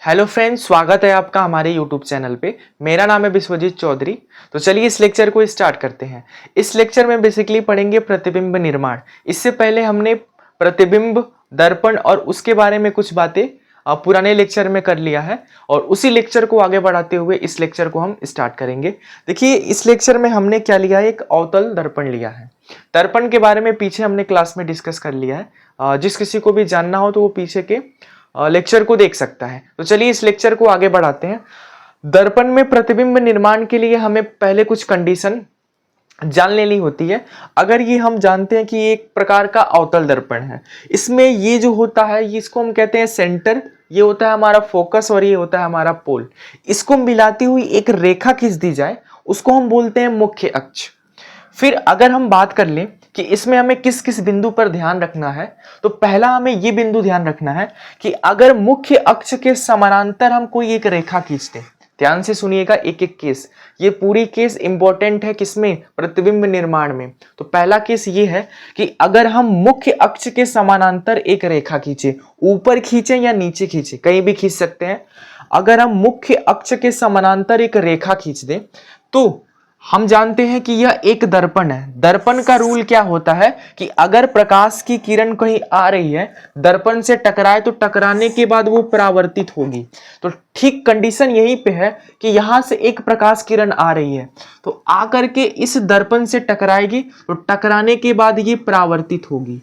Hello friends, स्वागत है आपका हमारे यूट्यूब चैनल पे। मेरा नाम है विश्वजीत चौधरी। तो चलिए इस लेक्चर को स्टार्ट करते हैं। इस लेक्चर में बेसिकली पढ़ेंगे प्रतिबिंब निर्माण। इससे पहले हमने प्रतिबिंब, दर्पण और उसके बारे में कुछ बातें पुराने लेक्चर में कर लिया है और उसी लेक्चर को आगे बढ़ाते हुए इस लेक्चर को हम स्टार्ट करेंगे। देखिए, इस लेक्चर में हमने क्या लिया है, एक अवतल दर्पण लिया है। दर्पण के बारे में पीछे हमने क्लास में डिस्कस कर लिया है। जिस किसी को भी जानना हो तो वो पीछे के लेक्चर को देख सकता है। तो चलिए इस लेक्चर को आगे बढ़ाते हैं। दर्पण में प्रतिबिंब निर्माण के लिए हमें पहले कुछ कंडीशन जान लेनी होती है। अगर ये हम जानते हैं कि ये एक प्रकार का अवतल दर्पण है, इसमें ये जो होता है इसको हम कहते हैं सेंटर, ये होता है हमारा फोकस और ये होता है हमारा पोल। इसको मिलाती हुई एक रेखा खींच दी जाए, उसको हम बोलते हैं मुख्य अक्ष। फिर अगर हम बात कर लें कि इसमें हमें किस किस बिंदु पर ध्यान रखना है, तो पहला हमें ये बिंदु ध्यान रखना है कि अगर मुख्य अक्ष के समानांतर हम कोई एक रेखा खींचते, ध्यान से सुनिएगा एक एक केस, ये पूरी केस इंपॉर्टेंट है किसमें, प्रतिबिंब निर्माण में। तो पहला केस ये है कि अगर हम मुख्य अक्ष के समानांतर एक रेखा खींचे, ऊपर खींचे या नीचे खींचे, कहीं भी खींच सकते हैं। अगर हम मुख्य अक्ष के समानांतर एक रेखा खींच दें तो हम जानते हैं कि यह एक दर्पण है। दर्पण का रूल क्या होता है कि अगर प्रकाश की किरण कहीं आ रही है, दर्पण से टकराए तो टकराने के बाद वो परावर्तित होगी। तो ठीक कंडीशन यहीं पे है कि यहां से एक प्रकाश किरण आ रही है तो आकर के इस दर्पण से टकराएगी, तो टकराने के बाद ये परावर्तित होगी।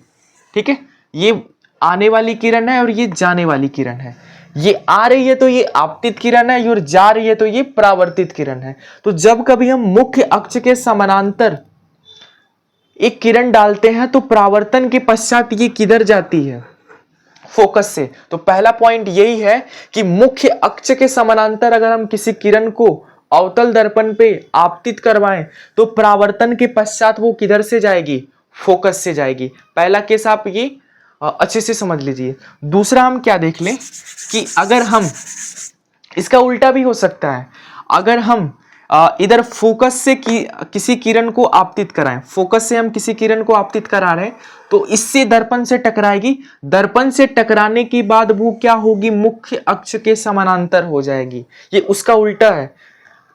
ठीक है, ये आने वाली किरण है और ये जाने वाली किरण है। ये आ रही है तो ये आपतित किरण है और जा रही है तो ये परावर्तित किरण है। तो जब कभी हम मुख्य अक्ष के समानांतर एक किरण डालते हैं तो परावर्तन के पश्चात ये किधर जाती है, फोकस से। तो पहला पॉइंट यही है कि मुख्य अक्ष के समानांतर अगर हम किसी किरण को अवतल दर्पण पे आपतित करवाएं तो परावर्तन के पश्चात वो किधर से जाएगी, फोकस से जाएगी। पहला केस आप ये अच्छे से समझ लीजिए। दूसरा हम क्या देख लें कि अगर हम, इसका उल्टा भी हो सकता है, अगर हम इधर फोकस से किसी किरण को आपतित कराएं, फोकस से हम किसी किरण को आपतित करा रहे हैं तो इससे दर्पण से टकराएगी। दर्पण से टकराने के बाद वो क्या होगी, मुख्य अक्ष के समानांतर हो जाएगी। ये उसका उल्टा है।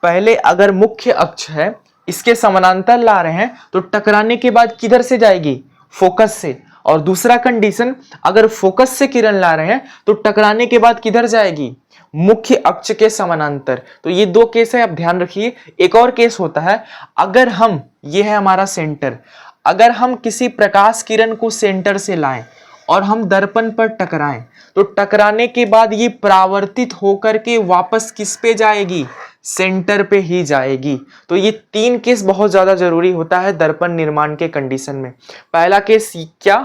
पहले अगर मुख्य अक्ष है, इसके समानांतर ला रहे हैं तो टकराने के बाद किधर से जाएगी, फोकस से। और दूसरा कंडीशन, अगर फोकस से किरण ला रहे हैं तो टकराने के बाद किधर जाएगी, मुख्य अक्ष के समानांतर। तो ये दो केस है, आप ध्यान रखिए। एक और केस होता है, अगर हम, ये है हमारा सेंटर, अगर हम किसी प्रकाश किरण को सेंटर से लाएं और हम दर्पण पर टकराएं तो टकराने के बाद ये परावर्तित होकर के वापस किस पे जाएगी, सेंटर पे ही जाएगी। तो ये तीन केस बहुत ज्यादा जरूरी होता है दर्पण निर्माण के कंडीशन में। पहला केस क्या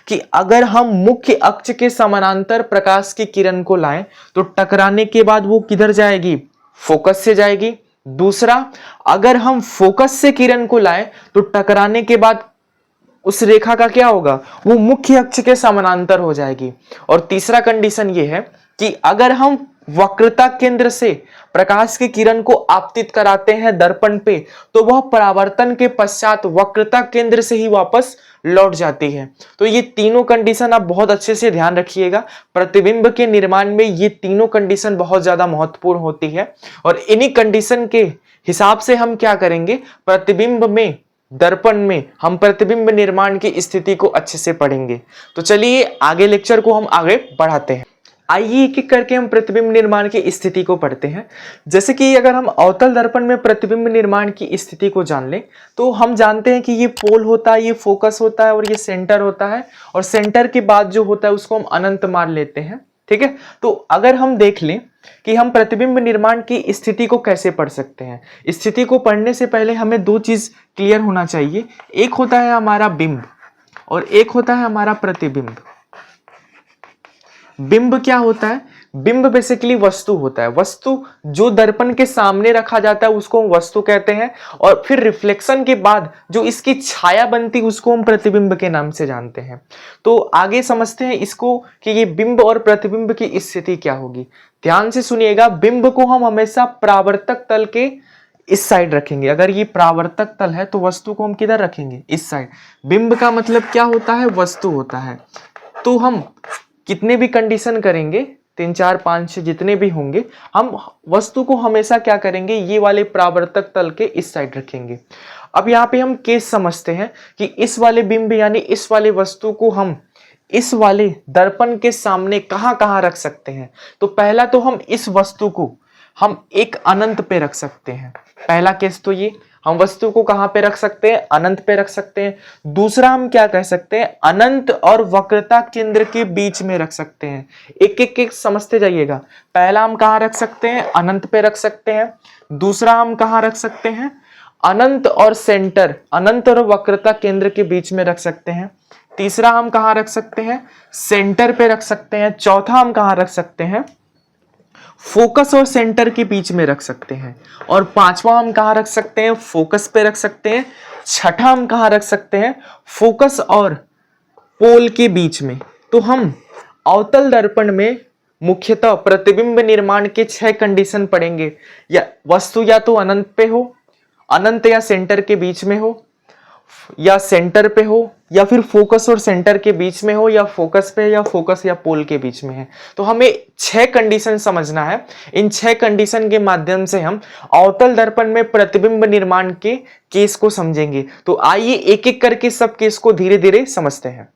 कि अगर हम मुख्य अक्ष के समानांतर प्रकाश की किरण को लाएं तो टकराने के बाद वो किधर जाएगी, फोकस से जाएगी। दूसरा, अगर हम फोकस से किरण को लाएं तो टकराने के बाद उस रेखा का क्या होगा, वो मुख्य अक्ष के समानांतर हो जाएगी। और तीसरा कंडीशन ये है कि अगर हम वक्रता केंद्र से प्रकाश की किरण को आपतित कराते हैं दर्पण पे तो वह परावर्तन के पश्चात वक्रता केंद्र से ही वापस लौट जाती है। तो ये तीनों कंडीशन आप बहुत अच्छे से ध्यान रखिएगा। प्रतिबिंब के निर्माण में ये तीनों कंडीशन बहुत ज्यादा महत्वपूर्ण होती है और इन्हीं कंडीशन के हिसाब से हम क्या करेंगे, प्रतिबिंब में, दर्पण में हम प्रतिबिंब निर्माण की स्थिति को अच्छे से पढ़ेंगे। तो चलिए आगे लेक्चर को हम आगे बढ़ाते हैं। आइए एक एक करके हम प्रतिबिंब निर्माण की स्थिति को पढ़ते हैं। जैसे कि अगर हम अवतल दर्पण में प्रतिबिंब निर्माण की स्थिति को जान लें तो हम जानते हैं कि ये पोल होता है, ये फोकस होता है और ये सेंटर होता है। और सेंटर के बाद जो होता है उसको हम अनंत मान लेते हैं। ठीक है, तो अगर हम देख लें कि हम प्रतिबिंब निर्माण की स्थिति को कैसे पढ़ सकते हैं, स्थिति को पढ़ने से पहले हमें दो चीज क्लियर होना चाहिए। एक होता है हमारा बिंब और एक होता है हमारा प्रतिबिंब। बिंब क्या होता है, बिंब बेसिकली वस्तु होता है। वस्तु जो दर्पण के सामने रखा जाता है उसको हम वस्तु कहते हैं और फिर रिफ्लेक्शन के बाद जो इसकी छाया बनती उसको हम प्रतिबिंब के नाम से जानते हैं। तो आगे समझते हैं इसको कि ये बिंब और प्रतिबिंब की स्थिति क्या होगी। ध्यान से सुनिएगा, बिंब को हम हमेशा परावर्तक तल के इस साइड रखेंगे। अगर ये परावर्तक तल है तो वस्तु को हम किधर रखेंगे, इस साइड। बिंब का मतलब क्या होता है, वस्तु होता है। तो हम कितने भी कंडीशन करेंगे, 3 4 5 6 जितने भी होंगे, हम वस्तु को हमेशा क्या करेंगे, ये वाले परावर्तक तल के इस साइड रखेंगे। अब यहाँ पे हम केस समझते हैं कि इस वाले बिंब यानी इस वाले वस्तु को हम इस वाले दर्पण के सामने कहाँ कहाँ रख सकते हैं। तो पहला तो हम इस वस्तु को हम एक अनंत पे रख सकते हैं। पहला केस तो ये, हम वस्तु को कहां पे रख सकते हैं, अनंत पे रख सकते हैं। दूसरा हम क्या कह सकते हैं, अनंत और वक्रता केंद्र के बीच में रख सकते हैं। एक एक एक समझते जाइएगा। पहला हम कहां रख सकते हैं, अनंत पे रख सकते हैं। दूसरा हम कहां रख सकते हैं, अनंत और सेंटर, अनंत और वक्रता केंद्र के बीच में रख सकते हैं। तीसरा हम कहां रख सकते हैं, सेंटर पे रख सकते हैं। चौथा हम कहां रख सकते हैं, फोकस और सेंटर के बीच में रख सकते हैं। और पांचवा हम कहां रख सकते हैं, फोकस पे रख सकते हैं। छठा हम कहां रख सकते हैं, फोकस और पोल के बीच में। तो हम अवतल दर्पण में मुख्यतः प्रतिबिंब निर्माण के 6 कंडीशन पढ़ेंगे। या वस्तु या तो अनंत पे हो, अनंत या सेंटर के बीच में हो, या सेंटर पे हो, या फिर फोकस और सेंटर के बीच में हो, या फोकस पे, या फोकस या पोल के बीच में है। तो हमें 6 कंडीशन समझना है। इन 6 कंडीशन के माध्यम से हम अवतल दर्पण में प्रतिबिंब निर्माण के केस को समझेंगे। तो आइए एक एक करके सब केस को धीरे धीरे समझते हैं।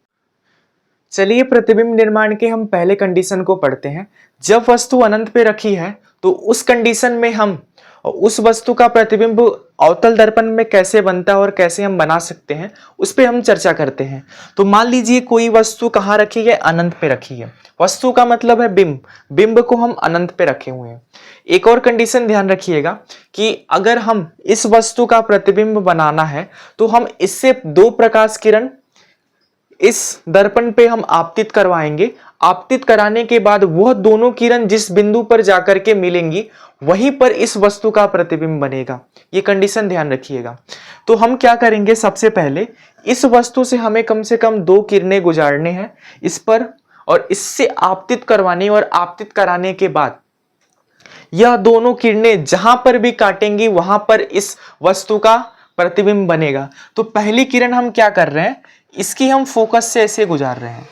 चलिए प्रतिबिंब निर्माण के हम पहले कंडीशन को पढ़ते हैं। जब वस्तु अनंत पे रखी है तो उस कंडीशन में हम उस वस्तु का प्रतिबिंब अवतल दर्पण में कैसे बनता है और कैसे हम बना सकते हैं, उस पे हम चर्चा करते हैं। तो मान लीजिए कोई वस्तु कहाँ रखी है, अनंत पे रखी है। वस्तु का मतलब है बिंब, बिंब को हम अनंत पे रखे हुए हैं। एक और कंडीशन ध्यान रखिएगा कि अगर हम इस वस्तु का प्रतिबिंब बनाना है तो हम इससे 2 प्रकाश किरण इस दर्पण पे हम आपतित करवाएंगे। आपतित कराने के बाद वह दोनों किरण जिस बिंदु पर जाकर के मिलेंगी वहीं पर इस वस्तु का प्रतिबिंब बनेगा। ये कंडीशन ध्यान रखिएगा। तो हम क्या करेंगे, सबसे पहले इस वस्तु से हमें कम से कम 2 किरणें गुजारने हैं इस पर, और इससे आपतित करवाने और आपतित कराने के बाद यह दोनों किरणें जहां पर भी काटेंगी वहां पर इस वस्तु का प्रतिबिंब बनेगा। तो पहली किरण हम क्या कर रहे हैं, इसकी हम फोकस से ऐसे गुजार रहे हैं।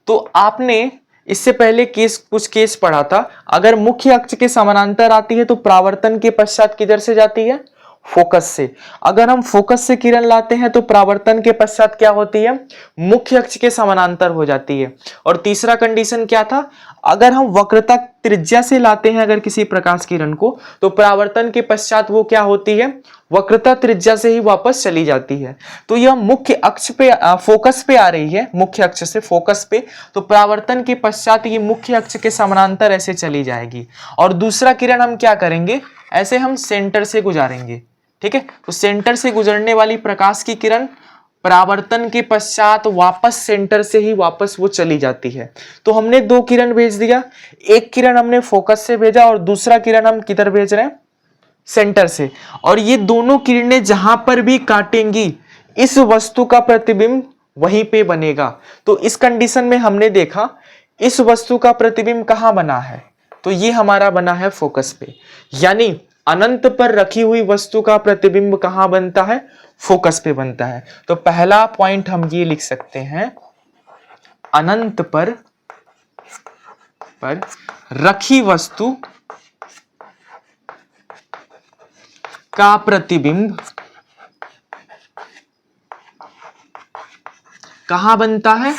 तो आपने इससे पहले कुछ केस पढ़ा था। अगर मुख्य अक्ष के समानांतर आती है तो परावर्तन के पश्चात किधर से जाती है, फोकस से। अगर हम फोकस से किरण लाते हैं तो परावर्तन के पश्चात क्या होती है, मुख्य अक्ष के समानांतर हो जाती है। और तीसरा कंडीशन क्या था, अगर हम वक्रता त्रिज्या से लाते हैं अगर किसी प्रकाश किरण को तो परावर्तन के पश्चात वो क्या होती है, वक्रता त्रिज्या से ही वापस चली जाती है। तो यह मुख्य अक्ष पे फोकस पे आ रही है, मुख्य अक्ष से फोकस पे, तो परावर्तन के पश्चात ये मुख्य अक्ष के समानांतर ऐसे चली जाएगी। और दूसरा किरण हम क्या करेंगे, ऐसे हम सेंटर से गुजारेंगे। ठीक है, तो सेंटर से गुजरने वाली प्रकाश की किरण परावर्तन के पश्चात वापस सेंटर से ही वापस वो चली जाती है। तो हमने 2 किरण भेज दिया, एक किरण हमने फोकस से भेजा और दूसरा किरण हम किधर भेज रहे हैं, सेंटर से। और ये दोनों किरणें जहां पर भी काटेंगी इस वस्तु का प्रतिबिंब वहीं पे बनेगा। तो इस कंडीशन में हमने देखा इस वस्तु का प्रतिबिंब कहां बना है, तो ये हमारा बना है फोकस पे। यानी अनंत पर रखी हुई वस्तु का प्रतिबिंब कहां बनता है, फोकस पे बनता है। तो पहला पॉइंट हम ये लिख सकते हैं, अनंत पर रखी वस्तु का प्रतिबिंब कहां बनता है,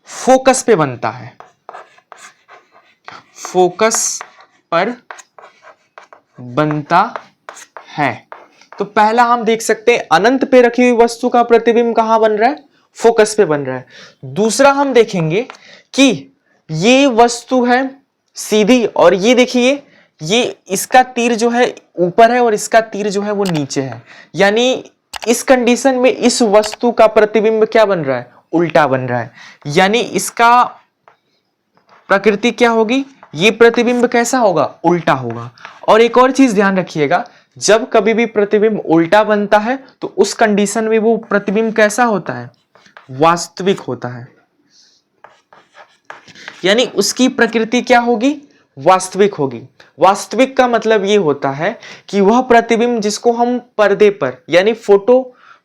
फोकस पे बनता है। फोकस पर बनता है। तो पहला हम देख सकते हैं अनंत पे रखी हुई वस्तु का प्रतिबिंब कहां बन रहा है, फोकस पे बन रहा है। दूसरा हम देखेंगे कि ये वस्तु है सीधी, और ये देखिए ये इसका तीर जो है ऊपर है और इसका तीर जो है वो नीचे है। यानी इस कंडीशन में इस वस्तु का प्रतिबिंब क्या बन रहा है, उल्टा बन रहा है। यानी इसका प्रकृति क्या होगी, ये प्रतिबिंब कैसा होगा, उल्टा होगा। और एक और चीज ध्यान रखिएगा, जब कभी भी प्रतिबिंब उल्टा बनता है तो उस कंडीशन में वो प्रतिबिंब कैसा होता है, वास्तविक होता है। यानी उसकी प्रकृति क्या होगी, वास्तविक होगी। वास्तविक का मतलब ये होता है कि वह प्रतिबिंब जिसको हम पर्दे पर यानी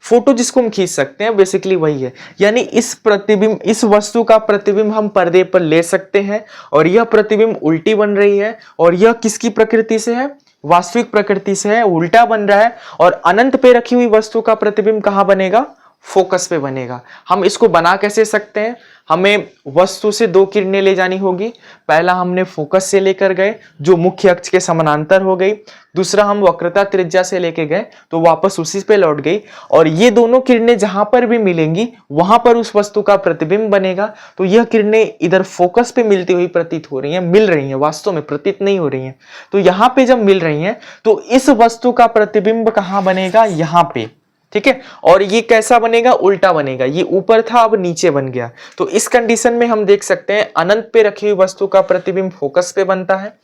फोटो जिसको हम खींच सकते हैं, बेसिकली वही है। यानी इस वस्तु का प्रतिबिंब हम पर्दे पर ले सकते हैं और यह प्रतिबिंब उल्टी बन रही है, और यह किसकी प्रकृति से है? वास्तविक प्रकृति से है, उल्टा बन रहा है। और अनंत पे रखी हुई वस्तु का प्रतिबिंब कहां बनेगा? फोकस पे बनेगा। हम इसको बना कैसे सकते हैं? हमें वस्तु से दो किरणें ले जानी होगी। पहला हमने फोकस से लेकर गए जो मुख्य अक्ष के समानांतर हो गई, दूसरा हम वक्रता त्रिज्या से लेके गए तो वापस उसी पे लौट गई, और ये दोनों किरणें जहां पर भी मिलेंगी वहां पर उस वस्तु का प्रतिबिंब बनेगा। तो यह किरणें इधर फोकस पे मिलती हुई प्रतीत हो रही हैं, मिल रही हैं, वास्तव में प्रतीत नहीं हो रही हैं। तो यहां पे जब मिल रही हैं तो इस वस्तु का प्रतिबिंब कहां बनेगा? यहां पे, ठीक है। और ये कैसा बनेगा? उल्टा बनेगा। ये ऊपर था अब नीचे बन गया। तो इस कंडीशन में हम देख सकते हैं अनंत पे रखी हुई वस्तु का प्रतिबिंब फोकस पे बनता है।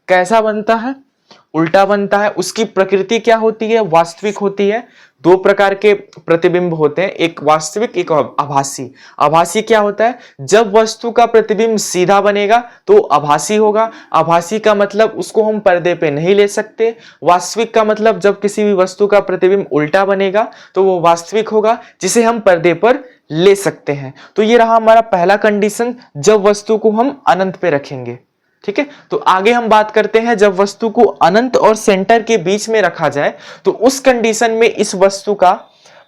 कैसा बनता है? उल्टा बनता है। उसकी प्रकृति क्या होती है? वास्तविक होती है। दो प्रकार के प्रतिबिंब होते हैं, एक वास्तविक, एक आभासी। आभासी क्या होता है? जब वस्तु का प्रतिबिंब सीधा बनेगा तो आभासी होगा। आभासी का मतलब उसको हम पर्दे पे नहीं ले सकते। वास्तविक का मतलब जब किसी भी वस्तु का प्रतिबिंब उल्टा बनेगा तो वो वास्तविक होगा, जिसे हम पर्दे पर ले सकते हैं। तो ये रहा हमारा पहला कंडीशन, जब वस्तु को हम अनंत पे रखेंगे। ठीक है, तो आगे हम बात करते हैं जब वस्तु को अनंत और सेंटर के बीच में रखा जाए तो उस कंडीशन में इस वस्तु का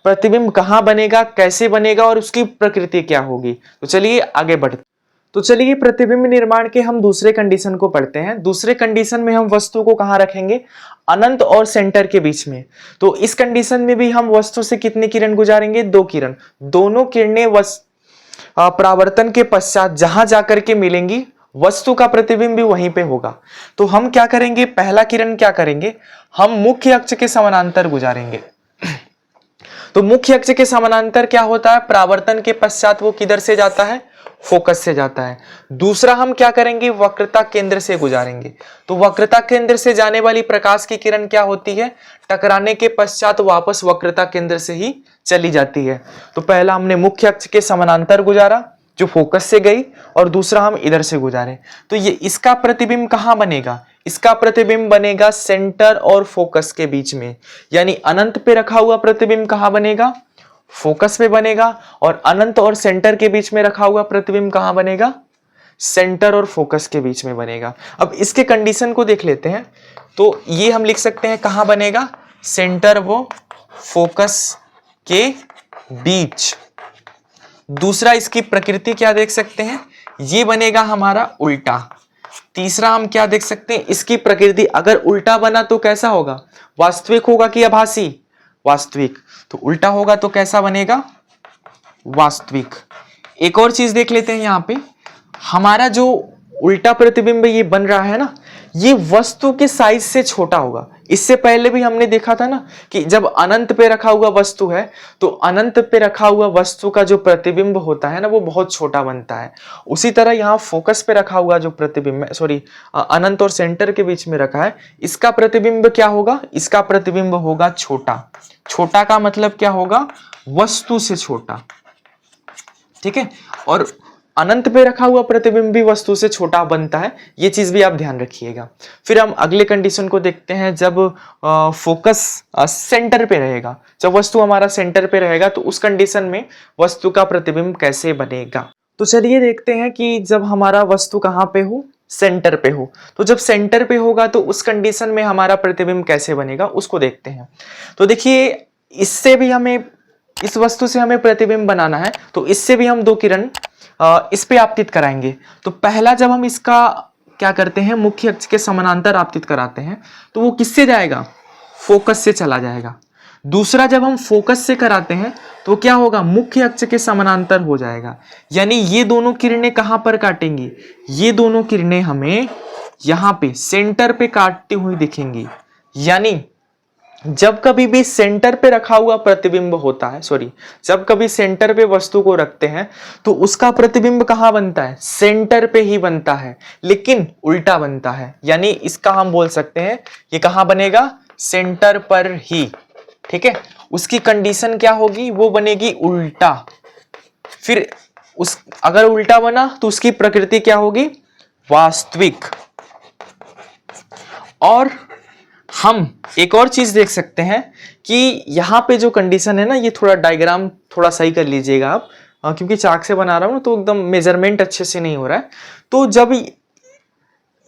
प्रतिबिंब कहां बनेगा, कैसे बनेगा और उसकी प्रकृति क्या होगी। तो चलिए आगे बढ़ते। तो चलिए प्रतिबिंब निर्माण के हम दूसरे कंडीशन को पढ़ते हैं। दूसरे कंडीशन में हम वस्तु को कहां रखेंगे? अनंत और सेंटर के बीच में। तो इस कंडीशन में भी हम वस्तु से कितने किरण गुजारेंगे? दो किरण। दोनों किरणें परावर्तन के पश्चात जहां जाकर के मिलेंगी वस्तु का प्रतिबिंब भी वहीं पे होगा। तो हम क्या करेंगे? पहला किरण क्या करेंगे? हम मुख्य अक्ष के समानांतर गुजारेंगे। तो मुख्य अक्ष के समानांतर क्या होता है? परावर्तन के पश्चात वो किधर से जाता है? फोकस से जाता है। दूसरा हम क्या करेंगे? वक्रता केंद्र से गुजारेंगे। तो वक्रता केंद्र से जाने वाली प्रकाश की किरण क्या होती है? टकराने के पश्चात वापस वक्रता केंद्र से ही चली जाती है। तो पहला हमने मुख्य अक्ष के समानांतर गुजारा जो फोकस से गई, और दूसरा हम इधर से गुजारे। तो ये इसका प्रतिबिंब कहां बनेगा? इसका प्रतिबिंब बनेगा सेंटर और फोकस के बीच में। यानी अनंत पे रखा हुआ प्रतिबिंब कहां बनेगा? फोकस पे बनेगा। और अनंत और सेंटर के बीच में रखा हुआ प्रतिबिंब कहां बनेगा? सेंटर और फोकस के बीच में बनेगा। अब इसके कंडीशन को देख लेते हैं। तो ये हम लिख सकते हैं कहां बनेगा? सेंटर व फोकस के बीच। दूसरा इसकी प्रकृति क्या देख सकते हैं? ये बनेगा हमारा उल्टा। तीसरा हम क्या देख सकते हैं? इसकी प्रकृति अगर उल्टा बना तो कैसा होगा? वास्तविक होगा कि आभासी? वास्तविक। तो उल्टा होगा तो कैसा बनेगा? वास्तविक। एक और चीज देख लेते हैं। यहां पे हमारा जो उल्टा प्रतिबिंब ये बन रहा है ना, ये वस्तु के साइज से छोटा होगा। इससे पहले भी हमने देखा था ना कि जब अनंत पे रखा हुआ वस्तु है तो अनंत पे रखा हुआ वस्तु का जो प्रतिबिंब होता है ना वो बहुत छोटा बनता है। उसी तरह यहाँ फोकस पे रखा हुआ जो प्रतिबिंब है, सॉरी अनंत और सेंटर के बीच में रखा है, इसका प्रतिबिंब क्या होगा? इसका प्रतिबिंब होगा छोटा। छोटा का मतलब क्या होगा? वस्तु से छोटा। ठीक है, और अनंत पे रखा हुआ प्रतिबिंब भी वस्तु से छोटा बनता है। ये चीज भी आप ध्यान रखिएगा। फिर हम अगले कंडीशन को देखते हैं। जब फोकस सेंटर पे रहेगा, जब वस्तु हमारा सेंटर पे रहेगा तो उस कंडीशन में वस्तु का प्रतिबिंब कैसे बनेगा। तो चलिए देखते हैं कि जब हमारा वस्तु कहाँ पे हो? सेंटर पे हो। तो जब सेंटर पे होगा तो उस कंडीशन में हमारा प्रतिबिंब कैसे बनेगा उसको देखते हैं। तो देखिए, इससे भी हमें, इस वस्तु से हमें प्रतिबिंब बनाना है तो इससे भी हम दो किरण इस पे आपतित कराएंगे। तो पहला जब हम इसका क्या करते हैं? मुख्य अक्ष के समानांतर आपतित कराते हैं तो वो किससे जाएगा? फोकस से चला जाएगा। दूसरा जब हम फोकस से कराते हैं तो क्या होगा? मुख्य अक्ष के समानांतर हो जाएगा। यानी ये दोनों किरणें कहां पर काटेंगी? ये दोनों किरणें हमें यहां पे सेंटर पे काटती हुई दिखेंगी। यानी जब कभी भी सेंटर पे रखा हुआ प्रतिबिंब होता है, सॉरी, जब कभी सेंटर पे वस्तु को रखते हैं तो उसका प्रतिबिंब कहां बनता है? सेंटर पे ही बनता है, लेकिन उल्टा बनता है। यानी इसका हम बोल सकते हैं ये कहां बनेगा? सेंटर पर ही। ठीक है, उसकी कंडीशन क्या होगी? वो बनेगी उल्टा। फिर अगर उल्टा बना तो उसकी प्रकृति क्या होगी? वास्तविक। और हम एक और चीज देख सकते हैं कि यहाँ पे जो कंडीशन है ना, ये थोड़ा डायग्राम थोड़ा सही कर लीजिएगा आप, क्योंकि चाक से बना रहा हूँ तो एकदम मेजरमेंट अच्छे से नहीं हो रहा है। तो जब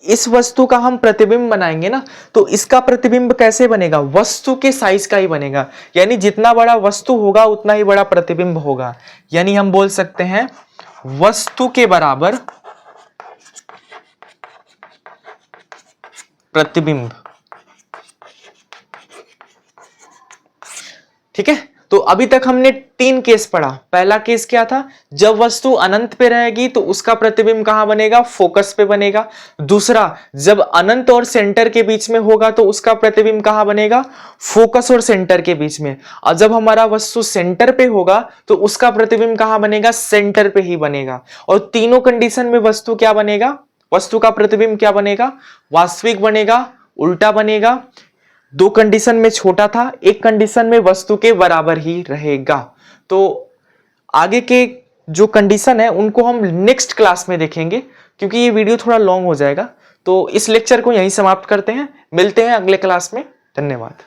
इस वस्तु का हम प्रतिबिंब बनाएंगे ना, तो इसका प्रतिबिंब कैसे बनेगा, वस्तु के साइज का ही बनेगा। यानी जितना बड़ा वस्तु होगा उतना ही बड़ा प्रतिबिंब होगा। यानी हम बोल सकते हैं वस्तु के बराबर प्रतिबिंब। ठीक है, तो अभी तक हमने 3 केस पढ़ा। पहला केस क्या था, जब वस्तु अनंत पे रहेगी तो उसका प्रतिबिंब कहां बनेगा, फोकस पे बनेगा। दूसरा, जब अनंत और सेंटर के बीच में होगा तो उसका प्रतिबिंब कहां बनेगा, फोकस और सेंटर के बीच में। और जब हमारा वस्तु सेंटर पे होगा तो उसका प्रतिबिंब कहां बनेगा, सेंटर पे ही बनेगा। और तीनों कंडीशन में वस्तु क्या बनेगा, वस्तु का प्रतिबिंब क्या बनेगा, वास्तविक बनेगा, उल्टा बनेगा। 2 कंडीशन में छोटा था, 1 कंडीशन में वस्तु के बराबर ही रहेगा। तो आगे के जो कंडीशन है उनको हम नेक्स्ट क्लास में देखेंगे, क्योंकि ये वीडियो थोड़ा लॉन्ग हो जाएगा। तो इस लेक्चर को यहीं समाप्त करते हैं, मिलते हैं अगले क्लास में। धन्यवाद।